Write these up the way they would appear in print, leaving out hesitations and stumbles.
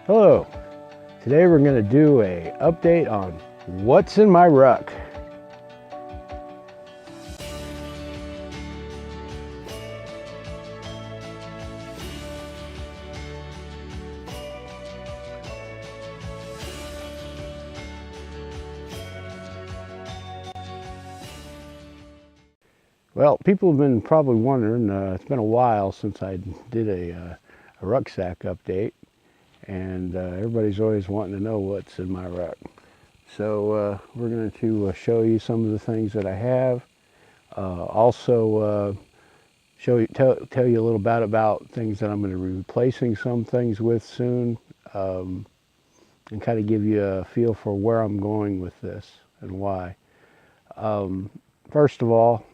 Hello, today we're going to do a update on what's in my ruck. Well, people have been probably wondering, it's been a while since I did a rucksack update, and everybody's always wanting to know what's in my ruck. So we're going to show you some of the things that I have. Also tell you a little bit about things that I'm going to be replacing some things with soon, and kind of give you a feel for where I'm going with this and why. First of all,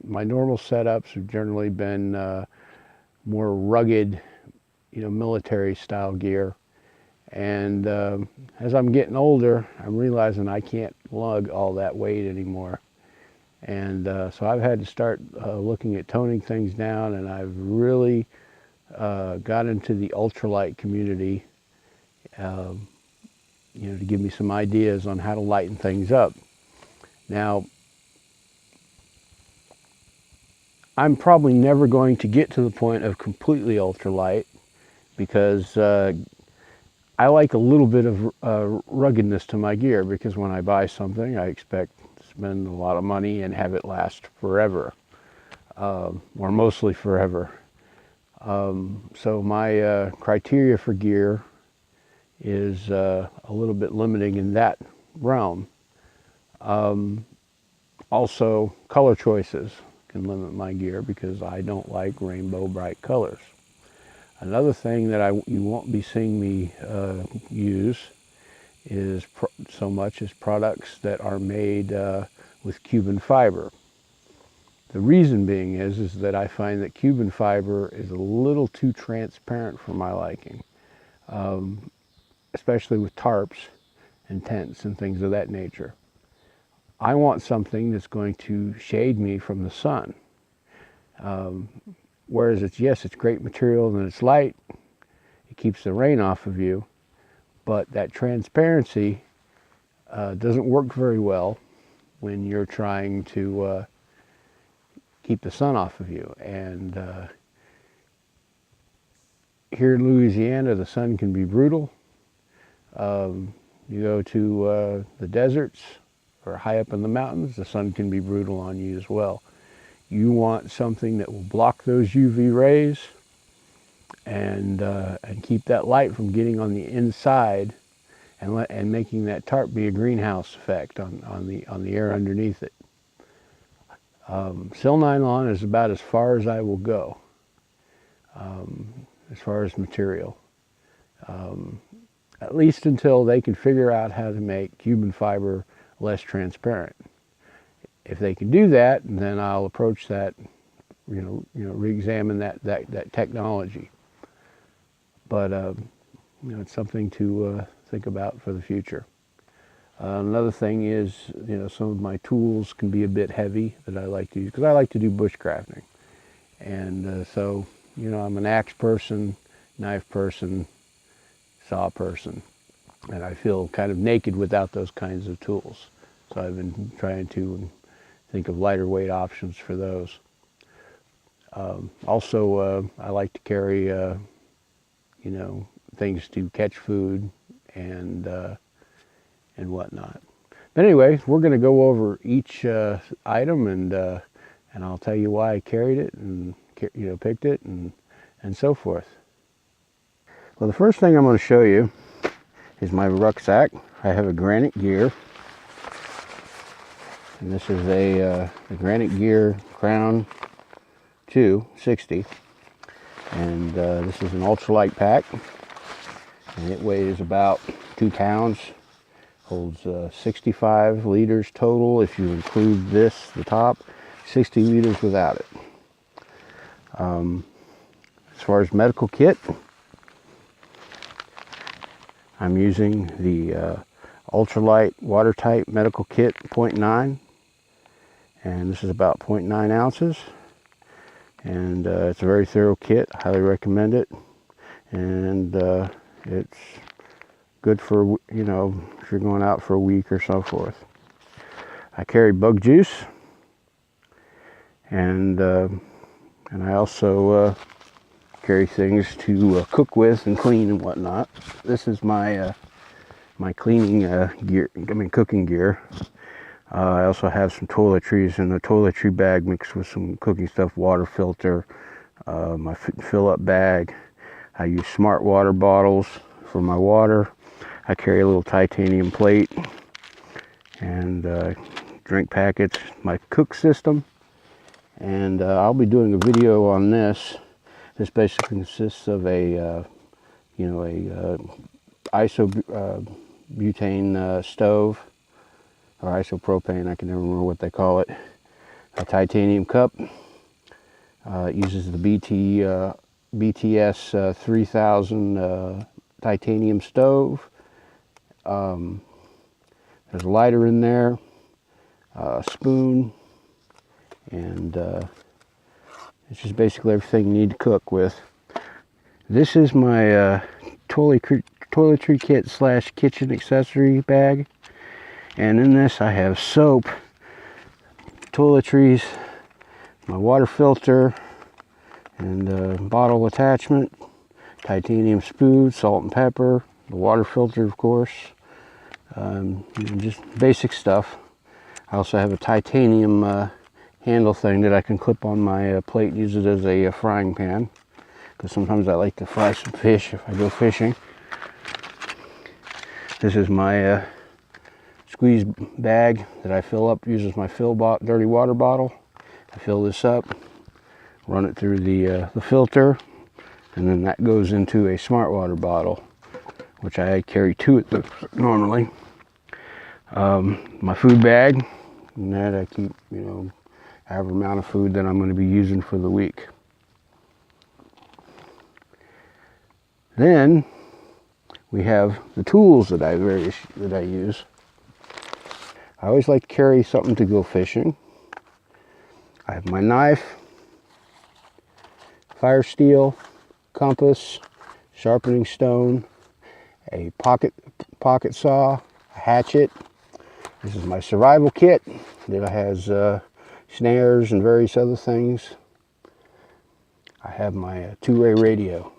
my normal setups have generally been more rugged, military style gear. And as I'm getting older, I'm realizing I can't lug all that weight anymore. And so I've had to start looking at toning things down, and I've really got into the ultralight community, to give me some ideas on how to lighten things up. Now, I'm probably never going to get to the point of completely ultralight, because I like a little bit of ruggedness to my gear, because when I buy something, I expect to spend a lot of money and have it last forever, or mostly forever. So my criteria for gear is a little bit limiting in that realm. Also, color choices can limit my gear, because I don't like rainbow bright colors. Another thing that you won't be seeing me use is so much as products that are made with Cuban fiber. The reason being is that I find that Cuban fiber is a little too transparent for my liking, especially with tarps and tents and things of that nature. I want something that's going to shade me from the sun. Whereas it's great material and it's light, it keeps the rain off of you, but that transparency doesn't work very well when you're trying to keep the sun off of you. And here in Louisiana, the sun can be brutal. You go to the deserts or high up in the mountains, the sun can be brutal on you as well. You want something that will block those UV rays and keep that light from getting on the inside, and making that tarp be a greenhouse effect on the air underneath it. Sil nylon is about as far as I will go, as far as material, at least until they can figure out how to make Cuban fiber less transparent. If they can do that, then I'll approach that, re-examine that technology. But it's something to think about for the future. Another thing is, some of my tools can be a bit heavy that I like to use, because I like to do bushcrafting. And so, I'm an axe person, knife person, saw person, and I feel kind of naked without those kinds of tools. So I've been trying to think of lighter weight options for those. Also, I like to carry, things to catch food and whatnot. But anyway, we're going to go over each item, and I'll tell you why I carried it and picked it and so forth. Well, the first thing I'm going to show you is my rucksack. I have a Granite Gear. And this is a Granite Gear Crown 260, and this is an ultralight pack, and it weighs about 2 pounds, holds 65 liters total if you include the top, 60 liters without it. As far as medical kit, I'm using the ultralight watertight medical kit 0.9, and this is about 0.9 ounces, and it's a very thorough kit. Highly recommend it. And It's good for, you know, if you're going out for a week or so forth. I carry bug juice, and I also carry things to cook with and clean and whatnot. This is my my cleaning gear, cooking gear. I also have some toiletries in a toiletry bag mixed with some cooking stuff, water filter, my fill-up bag. I use smart water bottles for my water. I carry a little titanium plate and drink packets, my cook system. And I'll be doing a video on this. This basically consists of a, you know, a isobutane stove, or isopropane, I can never remember what they call it. A titanium cup. It uses the BTS 3000 titanium stove. There's a lighter in there, a spoon, and it's just basically everything you need to cook with. This is my toiletry kit / kitchen accessory bag. And in this I have soap, toiletries, my water filter, and bottle attachment, titanium spoon, salt and pepper, the water filter, of course, you know, just basic stuff. I also have a titanium handle thing that I can clip on my plate and use it as a frying pan, because sometimes I like to fry some fish if I go fishing. This is my squeeze bag that I fill up, uses my dirty water bottle. I fill this up, run it through the filter, and then that goes into a smart water bottle, which I carry two at normally. My food bag, and that I keep, you know, however amount of food that I'm going to be using for the week. Then we have the tools that I use. I always like to carry something to go fishing. I have my knife, fire steel, compass, sharpening stone, a pocket saw, a hatchet. This is my survival kit that has snares and various other things. I have my two-way radio,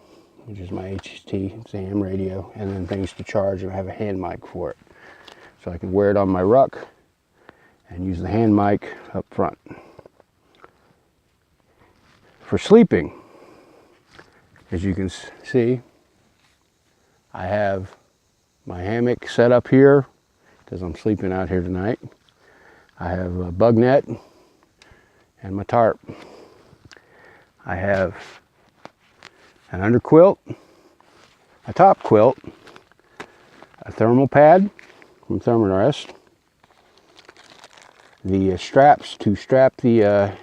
which is my HT, it's a ham radio, and then things to charge, and I have a hand mic for it. So I can wear it on my ruck and use the hand mic up front. For sleeping, as you can see, I have my hammock set up here because I'm sleeping out here tonight. I have a bug net and my tarp. I have an under quilt, a top quilt, a thermal pad from Thermarest, the straps to strap the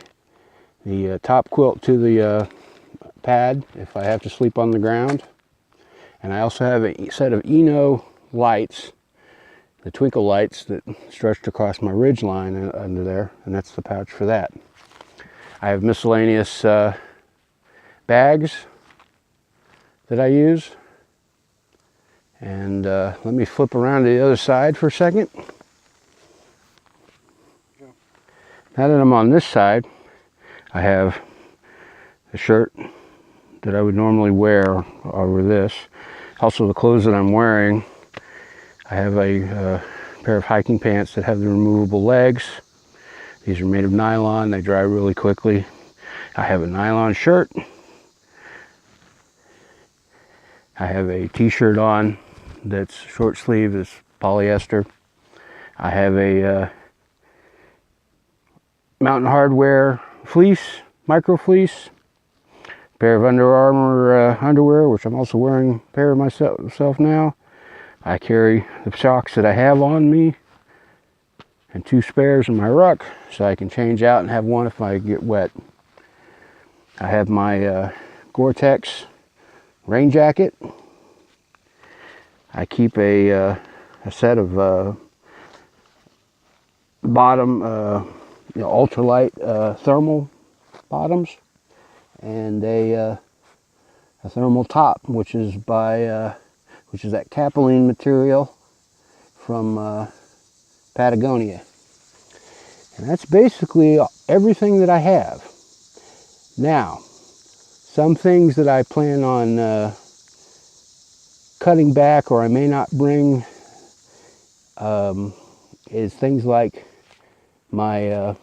top quilt to the pad if I have to sleep on the ground. And I also have a set of Eno lights, the twinkle lights that stretched across my ridge line under there, and that's the pouch for that. I have miscellaneous bags that I use. And let me flip around to the other side for a second. Now that I'm on this side, I have a shirt that I would normally wear over this. Also the clothes that I'm wearing. I have a pair of hiking pants that have the removable legs. These are made of nylon, they dry really quickly. I have a nylon shirt. I have a t-shirt on that's short sleeve, it's polyester. I have a Mountain Hardwear fleece, micro fleece, pair of Under Armour underwear, which I'm also wearing a pair of myself now. I carry the socks that I have on me and two spares in my ruck, so I can change out and have one if I get wet. I have my Gore-Tex rain jacket. I keep a set of bottom, ultralight thermal bottoms, and a thermal top, which is by which is that capilene material from Patagonia. And that's basically everything that I have. Now, some things that I plan on cutting back or I may not bring is things like my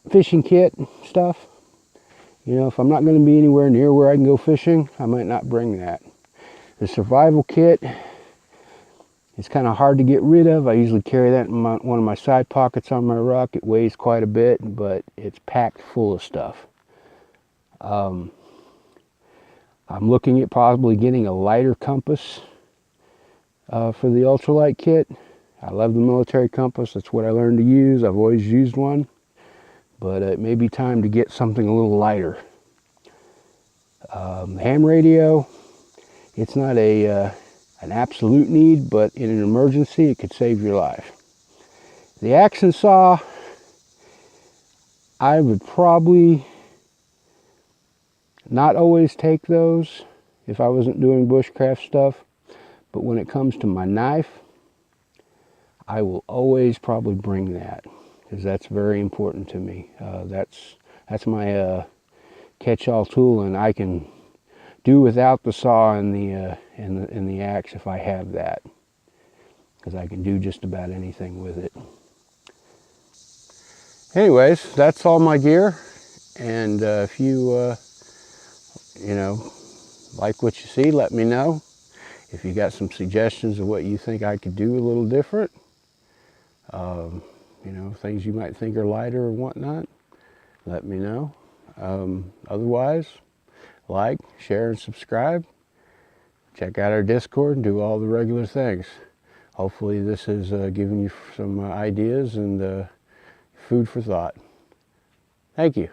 fishing kit stuff. You know, if I'm not going to be anywhere near where I can go fishing, I might not bring that. The survival kit, it's kind of hard to get rid of. I usually carry that in one of my side pockets on my ruck. It weighs quite a bit, but it's packed full of stuff. I'm looking at probably getting a lighter compass for the ultralight kit. I love the military compass. That's what I learned to use. I've always used one, but it may be time to get something a little lighter. Ham radio, it's not an absolute need, but in an emergency, it could save your life. The axe and saw, I would probably not always take those if I wasn't doing bushcraft stuff, but when it comes to my knife, I will always probably bring that, because that's very important to me. That's my catch-all tool, and I can do without the saw and the axe if I have that, because I can do just about anything with it. Anyways, that's all my gear, and if you like what you see, let me know. If you got some suggestions of what you think I could do a little different, things you might think are lighter or whatnot, let me know. Otherwise, like, share, and subscribe. Check out our Discord and do all the regular things. Hopefully this has given you some ideas and food for thought. Thank you.